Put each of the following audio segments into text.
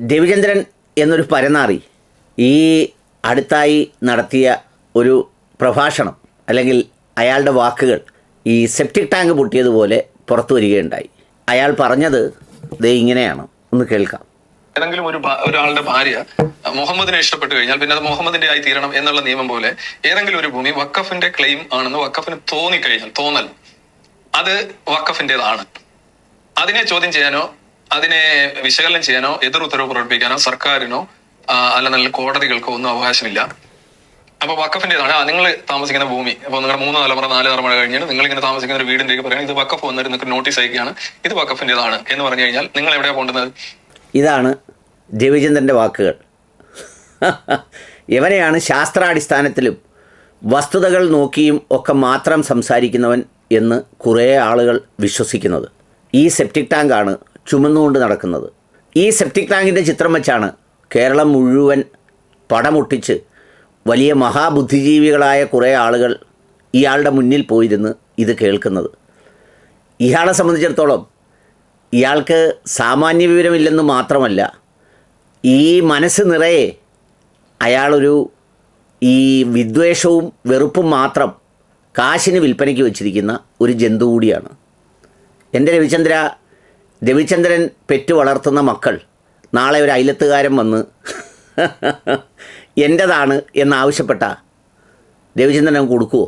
രവിചന്ദ്രൻ എന്നൊരു പരനാറി ഈ അടുത്തായി നടത്തിയ ഒരു പ്രഭാഷണം അല്ലെങ്കിൽ അയാളുടെ വാക്കുകൾ ഈ സെപ്റ്റിക് ടാങ്ക് പൊട്ടിയതുപോലെ പുറത്തു വരികയുണ്ടായി. അയാൾ പറഞ്ഞത് ദേ ഇങ്ങനെയാണ്, ഒന്ന് കേൾക്കാം. ഏതെങ്കിലും ഒരാളുടെ ഭാര്യ മുഹമ്മദിനെ ഇഷ്ടപ്പെട്ട് കഴിഞ്ഞാൽ പിന്നെ അത് മുഹമ്മദിന്റെ ആയി തീരണം എന്നുള്ള നിയമം പോലെ ഏതെങ്കിലും ഒരു ഭൂമി വഖഫിന്റെ ക്ലെയിം ആണെന്ന് വഖഫിന് തോന്നൽ അത് വഖഫിന്റേതാണ്. അതിനെ ചോദ്യം ചെയ്യാനോ അതിനെ വിശകലനം ചെയ്യാനോ എതിർ ഉത്തരവ് പുറപ്പെടുവിക്കാനോ സർക്കാരിനോ അല്ലെന്നുണ്ടെങ്കിൽ കോടതികൾക്കോ ഒന്നും അവകാശമില്ല. അപ്പൊ വഖഫിന്റേതാണ്. നിങ്ങൾ താമസിക്കുന്ന ഭൂമി അപ്പൊ നിങ്ങളുടെ 3 തലമുറ 4 തലമുറ കഴിഞ്ഞിട്ട് നിങ്ങൾ ഇങ്ങനെ താമസിക്കുന്ന ഒരു വീടിന്റെയൊക്കെ പറയാൻ ഇത് വഖഫ് വന്നിട്ട് നിങ്ങൾക്ക് നോട്ടീസ് അയക്കുകയാണ്, ഇത് വഖഫിന്റേതാണ് എന്ന് പറഞ്ഞു കഴിഞ്ഞാൽ നിങ്ങൾ എവിടെയാണ് പോകേണ്ടത്? ഇതാണ് രവിചന്ദ്രൻ്റെ വാക്കുകൾ. ഇവനെയാണ് ശാസ്ത്രാടിസ്ഥാനത്തിലും വസ്തുതകൾ നോക്കിയും ഒക്കെ മാത്രം സംസാരിക്കുന്നവൻ എന്ന് കുറേ ആളുകൾ വിശ്വസിക്കുന്നത്. ഈ സെപ്റ്റിക് ടാങ്കാണ് ചുമന്നുകൊണ്ട് നടക്കുന്നത്. ഈ സെപ്റ്റിക് ടാങ്കിൻ്റെ ചിത്രം വെച്ചാണ് കേരളം മുഴുവൻ പടമൊട്ടിച്ച് വലിയ മഹാബുദ്ധിജീവികളായ കുറേ ആളുകൾ ഇയാളുടെ മുന്നിൽ പോയിരുന്ന് ഇത് കേൾക്കുന്നത്. ഇയാളെ സംബന്ധിച്ചിടത്തോളം ഇയാൾക്ക് സാമാന്യ വിവരമില്ലെന്ന് മാത്രമല്ല, ഈ മനസ്സ് നിറയെ അയാളൊരു ഈ വിദ്വേഷവും വെറുപ്പും മാത്രം കാശിന് വിൽപ്പനയ്ക്ക് വെച്ചിരിക്കുന്ന ഒരു ജന്തു കൂടിയാണ്. എൻ്റെ രവിചന്ദ്രൻ പെറ്റു വളർത്തുന്ന മക്കൾ നാളെ ഒരു അയലത്തുകാരൻ വന്ന് എൻ്റേതാണ് എന്നാവശ്യപ്പെട്ട രവിചന്ദ്രൻ കൊടുക്കുമോ?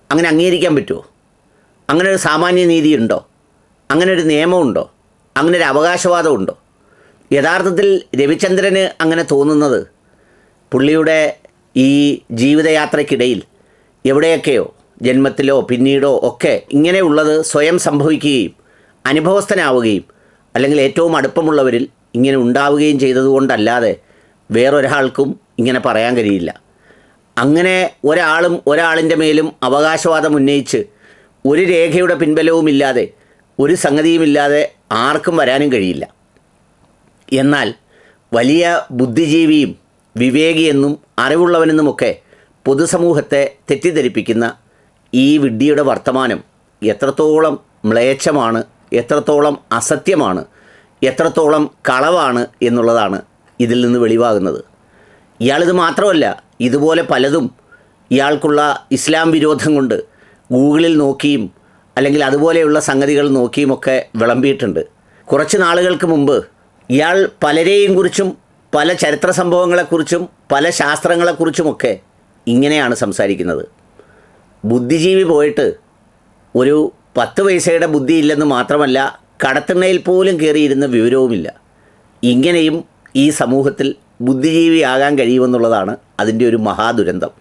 അങ്ങനെ അംഗീകരിക്കാൻ പറ്റുമോ? അങ്ങനെ ഒരു സാമാന്യ നീതി ഉണ്ടോ? അങ്ങനെ ഒരു നിയമമുണ്ടോ? അങ്ങനെ ഒരു അവകാശവാദമുണ്ടോ? യഥാർത്ഥത്തിൽ രവിചന്ദ്രന് അങ്ങനെ തോന്നുന്നത് പുള്ളിയുടെ ഈ ജീവിതയാത്രയ്ക്കിടയിൽ എവിടെയൊക്കെയോ ജന്മത്തിലോ പിന്നീടോ ഒക്കെ ഇങ്ങനെയുള്ളത് സ്വയം സംഭവിക്കുകയും അനുഭവസ്ഥനാവുകയും അല്ലെങ്കിൽ ഏറ്റവും അടുപ്പമുള്ളവരിൽ ഇങ്ങനെ ഉണ്ടാവുകയും ചെയ്തതുകൊണ്ടല്ലാതെ വേറൊരാൾക്കും ഇങ്ങനെ പറയാൻ കഴിയില്ല. അങ്ങനെ ഒരാളും ഒരാളിൻ്റെ മേലും അവകാശവാദം ഉന്നയിച്ച് ഒരു രേഖയുടെ പിൻബലവുമില്ലാതെ ഒരു സംഗതിയുമില്ലാതെ ആർക്കും വരാനും കഴിയില്ല. എന്നാൽ വലിയ ബുദ്ധിജീവിയും വിവേകിയെന്നും അറിവുള്ളവനെന്നുമൊക്കെ പൊതുസമൂഹത്തെ തെറ്റിദ്ധരിപ്പിക്കുന്ന ഈ വിഡ്ഢിയുടെ വർത്തമാനം എത്രത്തോളം മ്ലേച്ഛമാണ്, എത്രത്തോളം അസത്യമാണ്, എത്രത്തോളം കളവാണ് എന്നുള്ളതാണ് ഇതിൽ നിന്ന് വെളിവാകുന്നത്. ഇയാളിത് മാത്രമല്ല, ഇതുപോലെ പലതും ഇയാൾക്കുള്ള ഇസ്ലാം വിരോധം കൊണ്ട് ഗൂഗിളിൽ നോക്കിയും അല്ലെങ്കിൽ അതുപോലെയുള്ള സംഗതികൾ നോക്കിയുമൊക്കെ വിളമ്പിയിട്ടുണ്ട്. കുറച്ച് നാളുകൾക്ക് മുമ്പ് ഇയാൾ പലരെയും കുറിച്ചും പല ചരിത്ര സംഭവങ്ങളെക്കുറിച്ചും പല ശാസ്ത്രങ്ങളെക്കുറിച്ചുമൊക്കെ ഇങ്ങനെയാണ് സംസാരിക്കുന്നത്. ബുദ്ധിജീവി പോയിട്ട് ഒരു 10 പൈസയുടെ ബുദ്ധിയില്ലെന്ന് മാത്രമല്ല, കടത്തിണ്ണയിൽ പോലും കയറിയിരുന്ന വിവരവുമില്ല. ഇങ്ങനെയും ഈ സമൂഹത്തിൽ ബുദ്ധിജീവിയാകാൻ കഴിയുമെന്നുള്ളതാണ് അതിൻ്റെ ഒരു മഹാദുരന്തം.